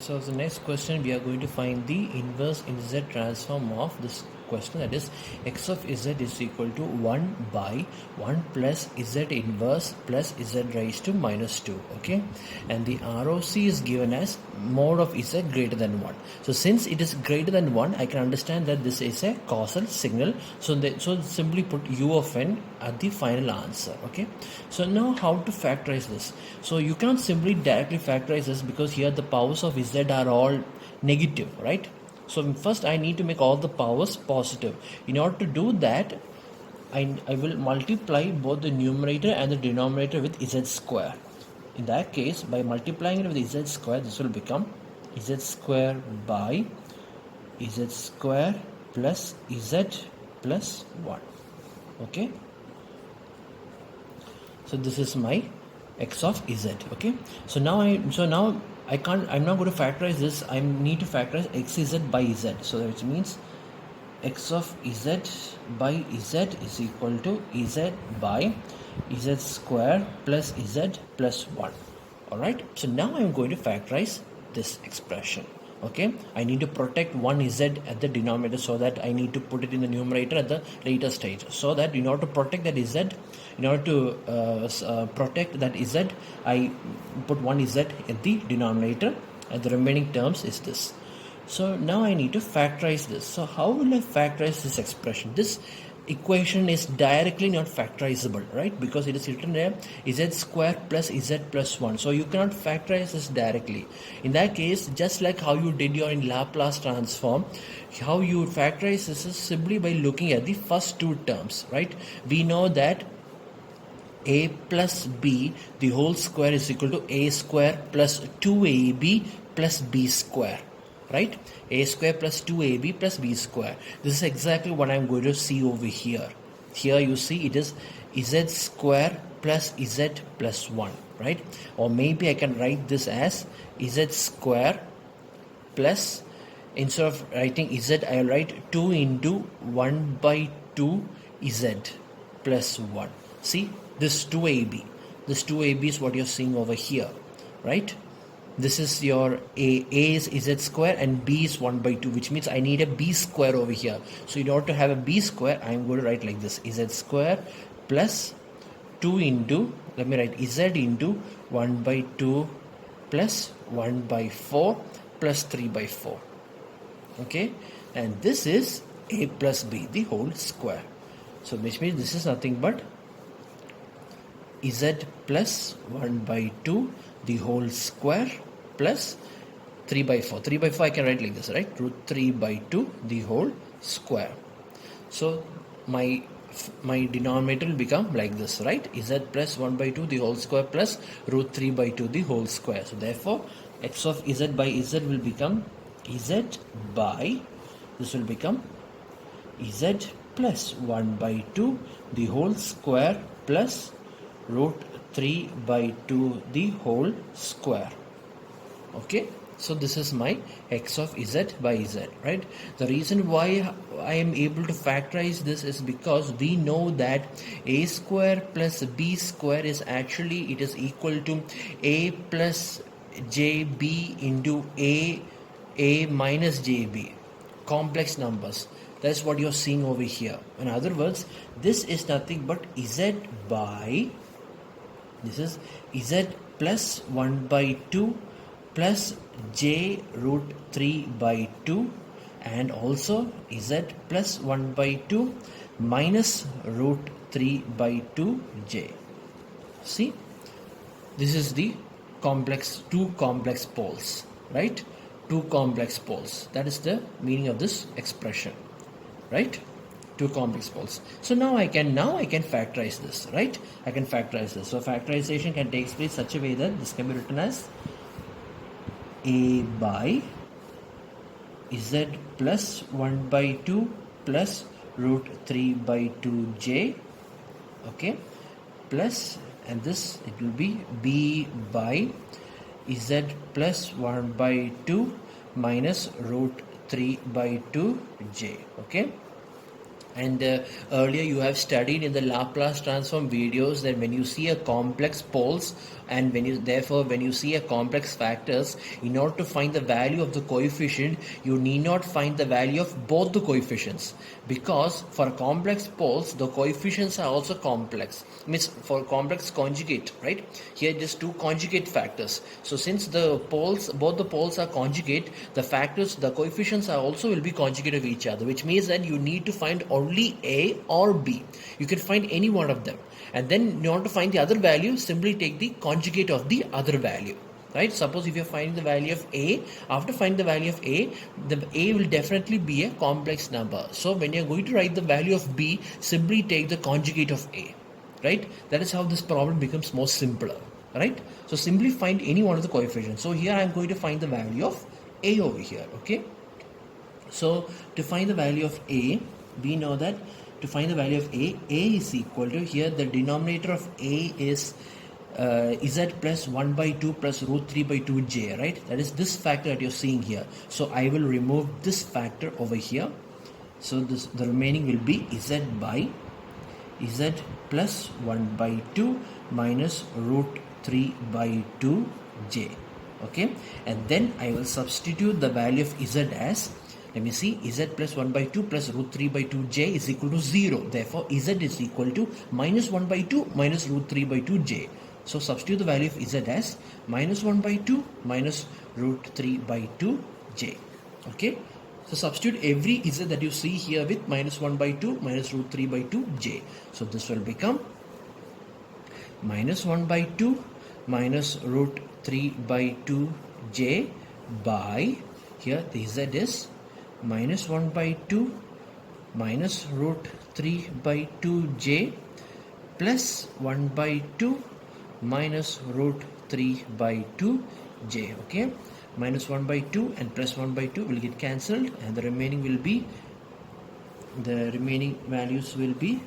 So the next question, we are going to find the inverse z transform of this question, that is x of z is equal to 1 by 1 plus z inverse plus z raised to minus 2. Okay, and the ROC is given as mod of z greater than 1. So since it is greater than 1, I can understand that this is a causal signal. So simply put u of n at the final answer. Okay, so now how to factorize this? So you cannot simply directly factorize this because here the powers of z are all negative, right? So first I need to make all the powers positive. In order to do that, I will multiply both the numerator and the denominator with z square. In that case, by multiplying it with z square, this will become z square by z square plus z plus 1. Okay, so this is my x of z. Okay, so now I'm not going to factorize this. I need to factorize xz by z, so which means x of z by z is equal to z by z square plus z plus 1. All right, so now I'm going to factorize this expression. Okay, I need to protect one z at the denominator, so that I need to put it in the numerator at the later stage, so that in order to protect that z, in order to protect that z, I put one z in the denominator and the remaining terms is this. So now I need to factorize this. So how will I factorize this expression? This equation is directly not factorizable, right? Because it is written there z square plus z plus 1. So you cannot factorize this directly. In that case, just like how you did your in Laplace transform, how you factorize this is simply by looking at the first two terms, right? We know that a plus b the whole square is equal to a square plus 2ab plus b square, right? A square plus 2ab plus b square. This is exactly what I'm going to see over here. Here you see it is z square plus z plus 1, right? Or maybe I can write this as z square plus, instead of writing z, I will write 2 into 1 by 2 z plus 1. See, this 2ab is what you're seeing over here, right? This is your a is z square and b is 1 by 2, which means I need a b square over here. So in order to have a b square, I'm going to write like this: z square plus 2 into, let me write z into 1 by 2 plus 1 by 4 plus 3 by 4. Okay, and this is a plus b the whole square. So which means this is nothing but z plus 1 by 2 the whole square plus 3 by 4. 3 by 4 I can write like this, right? Root 3 by 2 the whole square. So my denominator will become like this, right? Z plus 1 by 2 the whole square plus root 3 by 2 the whole square. So therefore x of z by z will become z by, this will become z plus 1 by 2 the whole square plus root 3 by 2 the whole square. Okay, so this is my x of z by z, right? The reason why I am able to factorize this is because we know that a square plus b square is actually, it is equal to a plus jb into a minus jb, complex numbers. That's what you're seeing over here. In other words, this is nothing but z by, this is z plus 1 by 2 plus j root 3 by 2 and also z plus 1 by 2 minus root 3 by 2 j. See, this is the complex, two complex poles, right? Two complex poles. That is the meaning of this expression, right? Two complex poles. So now I can factorize this, right? I can factorize this. So factorization can take place such a way that this can be written as a by z plus 1 by 2 plus root 3 by 2 j, okay, plus, and this it will be b by z plus 1 by 2 minus root 3 by 2 j. Okay, And earlier you have studied in the Laplace transform videos that when you see a complex poles, and when you see a complex factors, in order to find the value of the coefficient, you need not find the value of both the coefficients, because for complex poles the coefficients are also complex, means for complex conjugate, right? Here just two conjugate factors. So since both the poles are conjugate, the coefficients are also will be conjugate of each other, which means that you need to find only A or B. You can find any one of them, and then in order to find the other value, simply take the conjugate of the other value, right? Suppose if you're finding the value of A, after finding the value of A, the A will definitely be a complex number. So when you're going to write the value of B, simply take the conjugate of A, right? That is how this problem becomes more simpler, right? So simply find any one of the coefficients. So here I'm going to find the value of A over here, okay? So to find the value of A, we know that to find the value of A is equal to, here the denominator of A is z plus 1 by 2 plus root 3 by 2j, right? That is this factor that you're seeing here. So I will remove this factor over here. So the remaining will be z plus 1 by 2 minus root 3 by 2j, okay? And then I will substitute the value of z as, let me see, z plus 1 by 2 plus root 3 by 2j is equal to 0. Therefore, z is equal to minus 1 by 2 minus root 3 by 2j. So substitute the value of z as minus 1 by 2 minus root 3 by 2j. Okay. So substitute every z that you see here with minus 1 by 2 minus root 3 by 2j. So this will become minus 1 by 2 minus root 3 by 2j by, here the z is minus 1 by 2 minus root 3 by 2j plus 1 by 2 minus root 3 by 2j, okay? Minus 1 by 2 and plus 1 by 2 will get cancelled, and the remaining values will be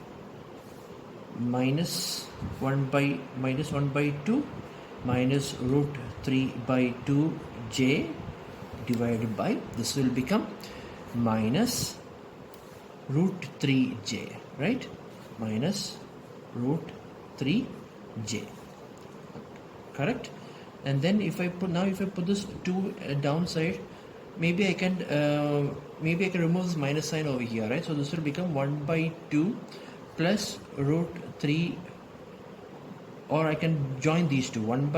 minus 1 by 2 minus root 3 by 2j divided by, this will become minus root 3j, right? Minus root 3j, correct? And then if I put this 2 downside, maybe I can remove this minus sign over here, right? So this will become 1 by 2 plus root 3, or I can join these two, 1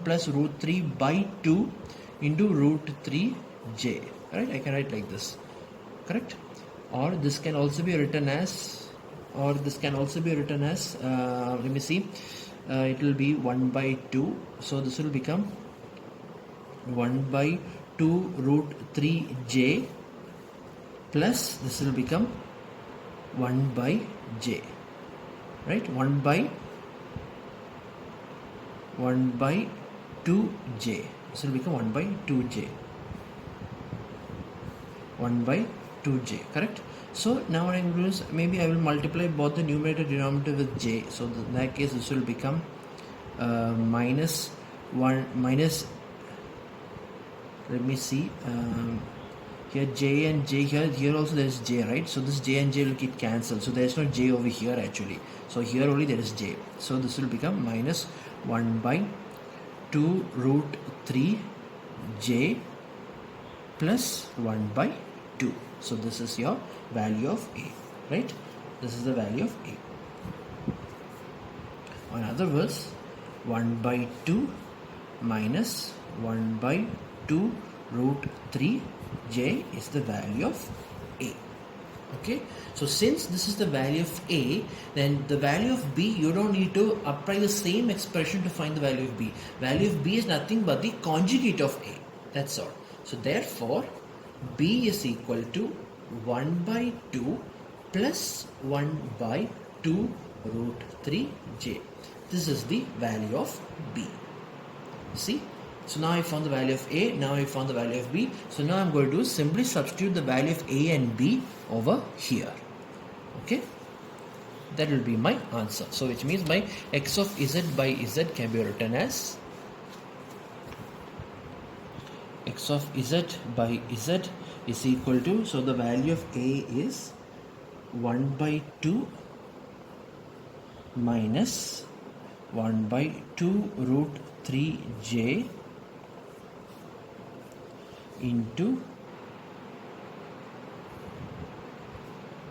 plus root 3 by 2 into root 3j, right? I can write like this, correct? Or this can also be written as, let me see, it will be 1 by 2, so this will become 1 by 2 root 3j plus this will become 1 by j, right? 1 by 2j, this will become 1 by 2j, 1 by 2j, correct? So now what I will do is, maybe I will multiply both the numerator and denominator with j. So in that case this will become minus, let me see, here j and j, here also there is j, right? So this j and j will get cancelled, so there is no j over here actually. So here only there is j. So this will become minus 1 by 2 root 3j plus 1 by 2. So this is your value of A, right? This is the value of A. In other words, 1 by 2 minus 1 by 2 root 3j is the value of A. Okay, so since this is the value of A, then the value of B, you don't need to apply the same expression to find the value of B. Value of B is nothing but the conjugate of A. That's all. So therefore, B is equal to 1 by 2 plus 1 by 2 root 3j. This is the value of B. See? So now I found the value of A, now I found the value of B. So now I'm going to do simply substitute the value of A and B over here. Okay? That will be my answer. So which means my x of z by z can be written as x of z by z is equal to, so the value of a is 1 by 2 minus 1 by 2 root 3j into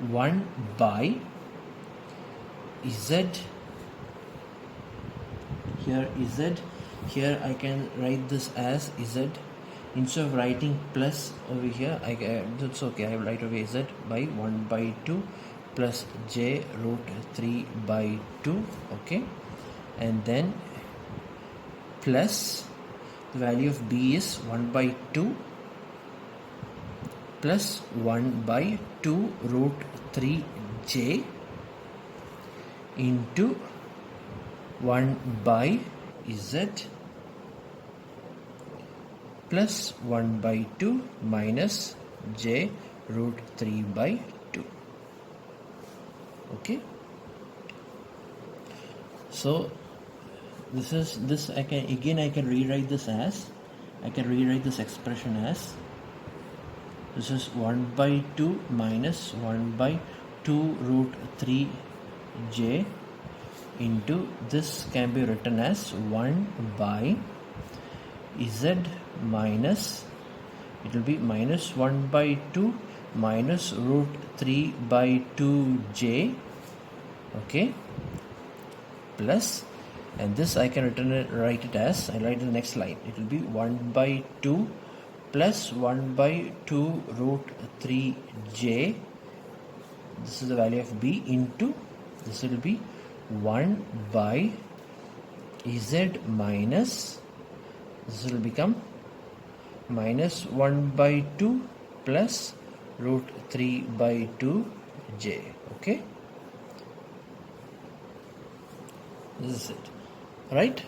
1 by z. Here z, here I can write this as z. Instead of writing plus over here, that's okay, I will write over z by 1 by 2 plus j root 3 by 2, okay, and then plus the value of b is 1 by 2 plus 1 by 2 root 3j into 1 by z plus 1 by 2 minus j root 3 by 2. Okay, so this I can rewrite this as, I can rewrite this expression as, this is 1 by 2 minus 1 by 2 root 3j into, this can be written as 1 by z minus, it will be minus 1 by 2 minus root 3 by 2j, okay, plus, and this I can write it as, I write the next line, it will be 1 by 2 plus 1 by 2 root 3j, this is the value of b, into, this will be 1 by z minus, this will become minus 1 by 2 plus root 3 by 2j, okay, this is it, right?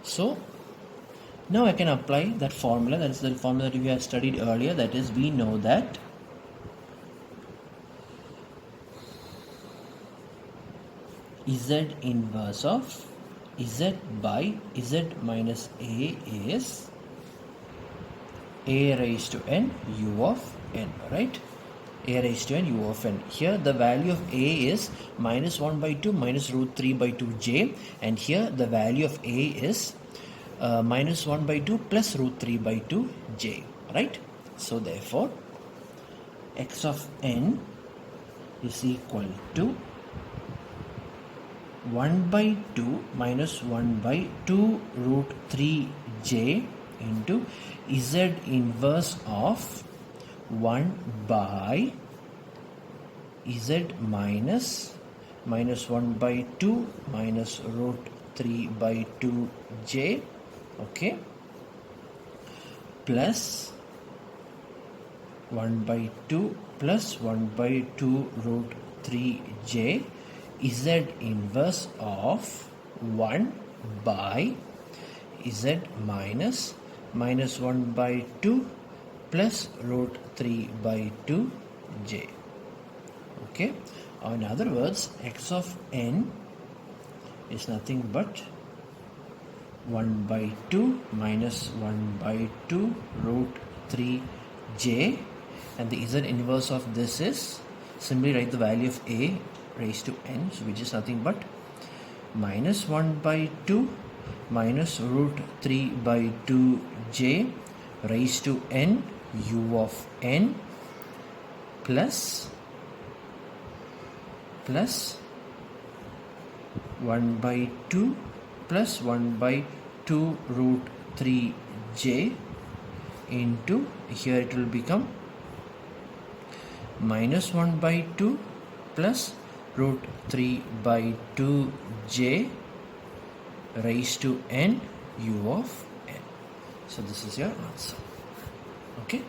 So now I can apply that formula, that is the formula that we have studied earlier, that is, we know that z inverse of z by z minus a is a raised to n u of n, right? A raised to n u of n. Here the value of a is minus 1 by 2 minus root 3 by 2j, and here the value of a is minus 1 by 2 plus root 3 by 2j, right? So therefore x of n is equal to 1 by 2 minus 1 by 2 root 3j into z inverse of 1 by z minus minus 1 by 2 minus root 3 by 2j, okay, plus 1 by 2 plus 1 by 2 root 3j z inverse of 1 by z minus minus 1 by 2 plus root 3 by 2j, okay. In other words, x of n is nothing but 1 by 2 minus 1 by 2 root 3j, and the z inverse of this is, simply write the value of a raised to n, so which is nothing but minus 1 by 2 minus root 3 by 2j raised to n u of n plus 1 by 2 plus 1 by 2 root 3j into, here it will become minus 1 by 2 plus root 3 by 2j raised to n u of n. So this is your answer, okay.